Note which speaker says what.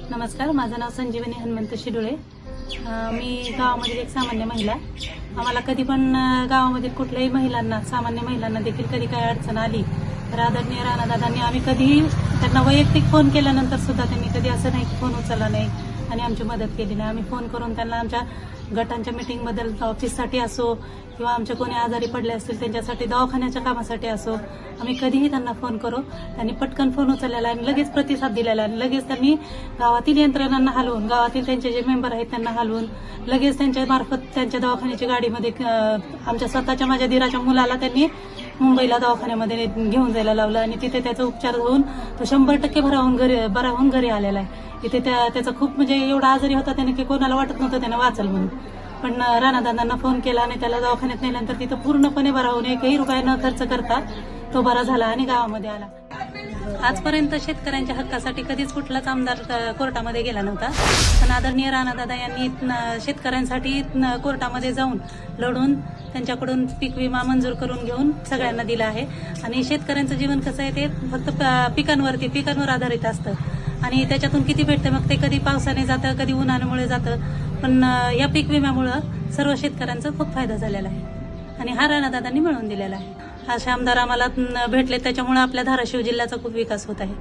Speaker 1: नमस्कार, माझं नाव संजीवनी हनुमंत शिडोळे. मी गावामधील एक सामान्य महिला. आम्हाला कधी पण गावामधील कुठल्याही महिलांना, सामान्य महिलांना देखील कधी काही अडचण आली तर आदरणीय राणादादांनी आम्ही कधीही त्यांना वैयक्तिक फोन केल्यानंतर सुद्धा त्यांनी कधी असं नाही फोन उचलला नाही आणि आमची मदत केली नाही. आम्ही फोन करून त्यांना आमच्या गटांच्या मीटिंगबद्दल, ऑफिससाठी असो किंवा आमच्या कोणी आजारी पडले असतील त्यांच्यासाठी, दवाखान्याच्या कामासाठी असो, आम्ही कधीही त्यांना फोन करू. त्यांनी पटकन फोन उचललेला आणि लगेच प्रतिसाद दिलेला आणि लगेच त्यांनी गावातील यंत्रणांना हलवून, गावातील त्यांचे जे मेंबर आहेत त्यांना हलवून लगेच त्यांच्या मार्फत त्यांच्या दवाखान्याची गाडीमध्ये आमच्या स्वतःच्या माझ्या दिराच्या मुलाला त्यांनी मुंबईला दवाखान्यामध्ये घेऊन जायला लावलं आणि तिथे त्याचा उपचार होऊन तो 100% बरा होऊन घरी आलेला आहे. तिथे त्याचा खूप म्हणजे एवढा आजारी होता त्याने की कोणाला वाटत नव्हतं त्याने वाचल म्हणून. पण राणादादांना फोन केला आणि त्याला दवाखान्यात नेल्यानंतर तिथं पूर्णपणे बरा होऊन 1ही रुपया न खर्च करता तो बरा झाला आणि गावामध्ये आला. आजपर्यंत शेतकऱ्यांच्या हक्कासाठी कधीच कुठलाच आमदार कोर्टामध्ये गेला नव्हता, पण आदरणीय राणादादा यांनी शेतकऱ्यांसाठी कोर्टामध्ये जाऊन लढून त्यांच्याकडून पीक विमा मंजूर करून घेऊन सगळ्यांना दिला आहे. आणि शेतकऱ्यांचं जीवन कसं आहे ते फक्त पिकांवर आधारित असतं आणि त्याच्यातून किती भेटतं मग ते कधी पावसाने जातं, कधी उन्हामुळे जातं, पण या पीक विम्यामुळं सर्व शेतकऱ्यांचा खूप फायदा झालेला आहे आणि हा राणादादांनी मिळवून दिलेला आहे. असे आमदार आम्हाला भेटले त्याच्यामुळे आपल्या धाराशिव जिल्ह्याचा खूप विकास होत आहे.